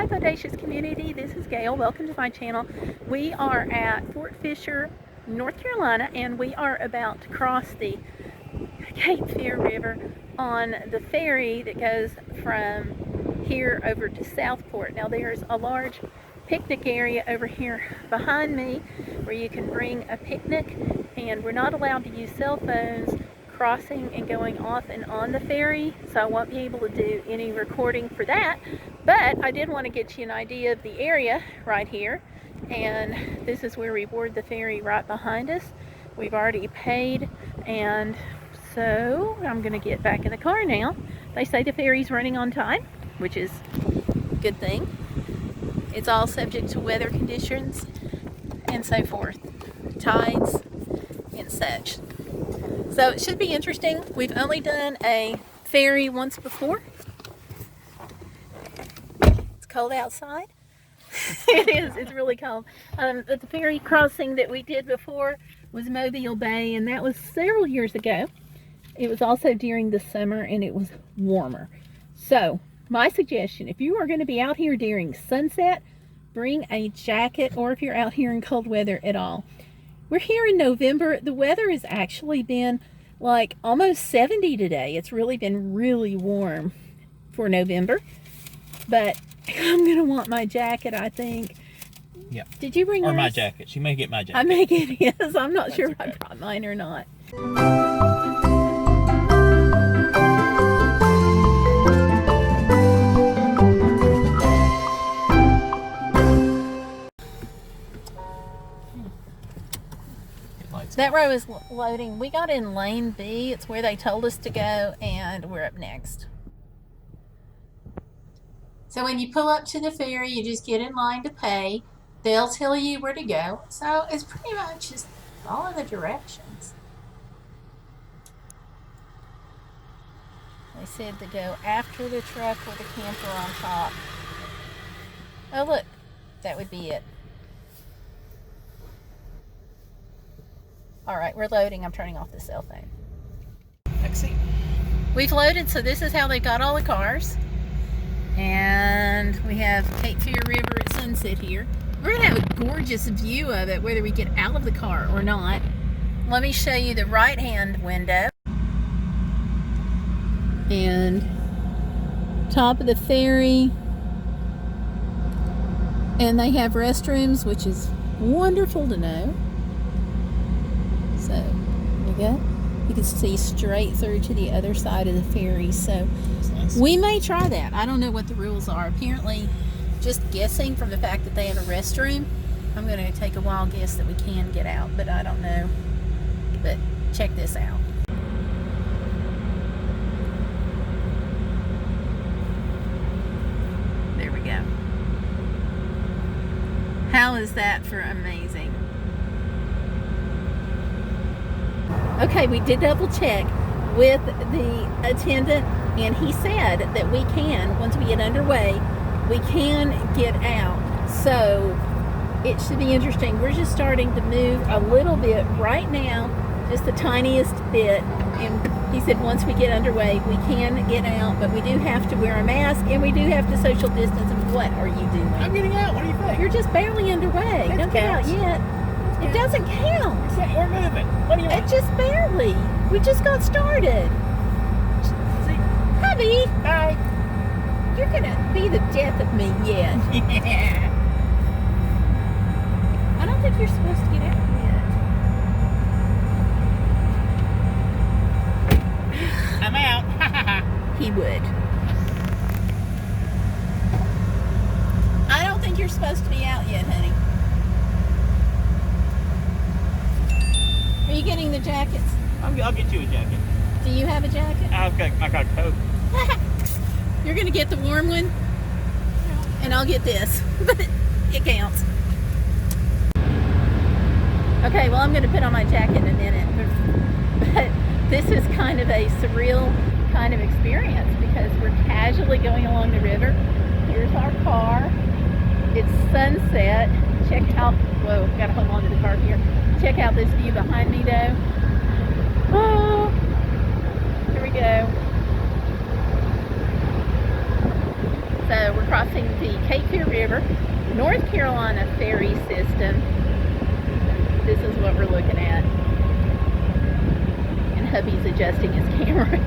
Hi Bodacious community, this is Gayle. Welcome to my channel. We are at Fort Fisher, North Carolina, and we are about to cross the Cape Fear River on the ferry that goes from here over to Southport. Now there's a large picnic area over here behind me where you can bring a picnic, and we're not allowed to use cell phones crossing and going off and on the ferry, so I won't be able to do any recording for that. But I did want to get you an idea of the area right here, and this is where we board the ferry right behind us. We've already paid, and so I'm going to get back in the car now. They say the ferry's running on time, which is a good thing. It's all subject to weather conditions and so forth, tides and such. So it should be interesting. We've only done a ferry once before. It's cold outside. It is, it's really cold. But the ferry crossing that we did before was Mobile Bay, and that was several years ago. It was also during the summer, and it was warmer. So my suggestion, if you are going to be out here during sunset, bring a jacket, or if you're out here in cold weather at all. We're here in November. The weather has actually been like almost 70 today. It's really been really warm for November. But I'm going to want my jacket, I think. Yeah. Did you bring yours? Or my jacket. She may get my jacket. I may get his. I'm not sure okay. if I brought mine or not. That row is loading. We got in lane B. It's where they told us to go, and we're up next. So when you pull up to the ferry, you just get in line to pay. They'll tell you where to go. So it's pretty much just follow the directions. They said to go after the truck with the camper on top. Oh look, that would be it. Alright, we're loading. I'm turning off the cell phone. Taxi. We've loaded, so this is how they've got all the cars. And we have Cape Fear River at sunset here. We're going to have a gorgeous view of it, whether we get out of the car or not. Let me show you the right-hand window. And top of the ferry. And they have restrooms, which is wonderful to know. So, there you go. You can see straight through to the other side of the ferry. So, nice. We may try that. I don't know what the rules are. Apparently, just guessing from the fact that they have a restroom, I'm going to take a wild guess that we can get out, but I don't know. But check this out. There we go. How is that for amazing? Okay, we did double check with the attendant, and he said that we can, once we get underway, we can get out. So it should be interesting. We're just starting to move a little bit right now, just the tiniest bit. And he said once we get underway, we can get out, but we do have to wear a mask, and we do have to social distance. And what are you doing? I'm getting out. What do you think? You're just barely underway. That Don't get out counts. yet. It doesn't count. We're moving. What do you want? It just barely. We just got started. See? Hubby, Bye. you're gonna be the death of me yet. Yeah. I don't think you're supposed to get out yet. I'm out. He would. I don't think you're supposed to be out yet, honey. Are you getting the jackets? I'll get you a jacket. Do you have a jacket? I got a coat. You're gonna get the warm one, and I'll get this, but it counts. Okay, well I'm gonna put on my jacket in a minute, but this is kind of a surreal kind of experience because we're casually going along the river. Here's our car. It's sunset. Check out, whoa, gotta hold on to the car here. Check out this view behind me though. Oh, here we go. So we're crossing the Cape Fear River, North Carolina ferry system. This is what we're looking at. And hubby's adjusting his camera.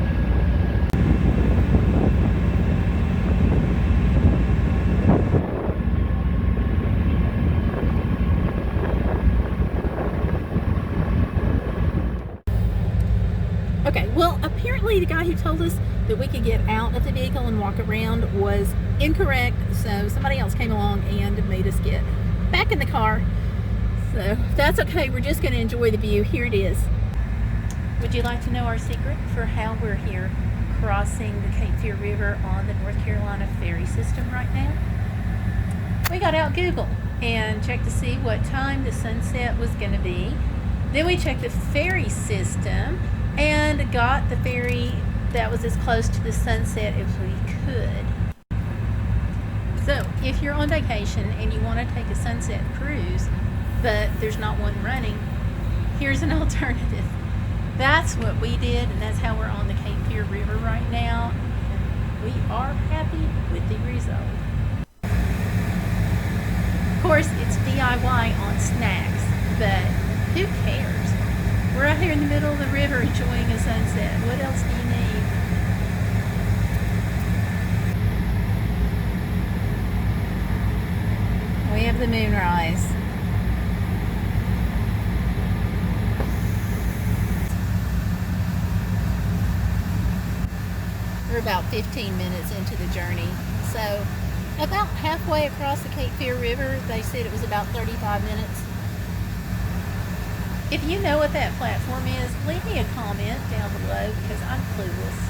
Okay, well, apparently the guy who told us that we could get out of the vehicle and walk around was incorrect, so somebody else came along and made us get back in the car. So that's okay, we're just going to enjoy the view. Here it is. Would you like to know our secret for how we're here crossing the Cape Fear River on the North Carolina ferry system right now? We got out Google and checked to see what time the sunset was going to be. Then we checked the ferry system and got the ferry that was as close to the sunset as we could. So if you're on vacation and you want to take a sunset cruise, but there's not one running, here's an alternative. That's what we did, and that's how we're on the Cape Fear River right now. We are happy with the result. Of course, it's DIY on snacks, but who cares? We're out here in the middle of the river enjoying a sunset. What else do you need? We have the moonrise. We're about 15 minutes into the journey. So about halfway across the Cape Fear River, they said it was about 35 minutes. If you know what that platform is, leave me a comment down below because I'm clueless.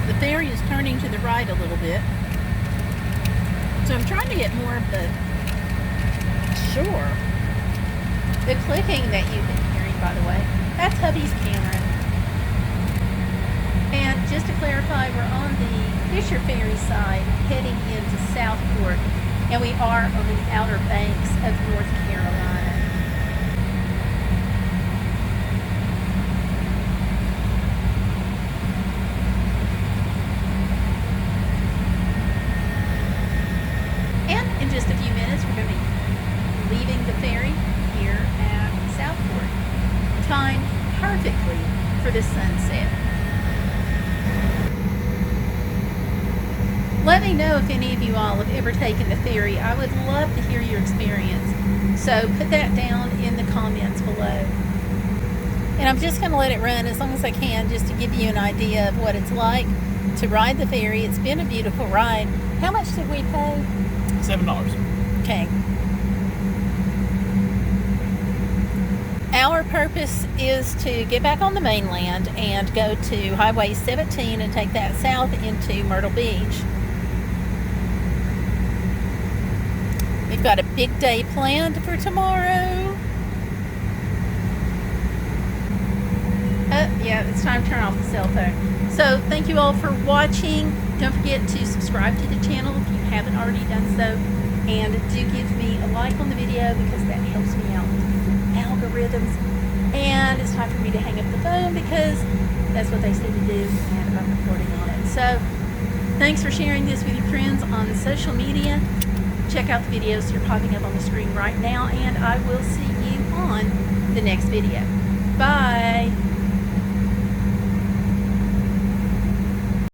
The ferry is turning to the right a little bit. So I'm trying to get more of the shore. The clicking that you've been hearing, by the way, that's hubby's camera. And just to clarify, we're on the Fisher Ferry side heading into Southport, and we are on the outer banks of North Carolina. And in just a few minutes, we're going to be leaving the ferry here at Southport, timed perfectly for the sunset. Let me know if any of you all have ever taken the ferry. I would love to hear your experience. So put that down in the comments below. And I'm just going to let it run as long as I can just to give you an idea of what it's like to ride the ferry. It's been a beautiful ride. How much did we pay? $7. Okay. Our purpose is to get back on the mainland and go to Highway 17 and take that south into Myrtle Beach. We've got a big day planned for tomorrow. Yeah, it's time to turn off the cell phone. So thank you all for watching. Don't forget to subscribe to the channel if you haven't already done so. And do give me a like on the video because that helps me out with algorithms. And it's time for me to hang up the phone because that's what they say to do and I'm recording on it. So thanks for sharing this with your friends on social media. Check out the videos that are popping up on the screen right now, and I will see you on the next video. Bye.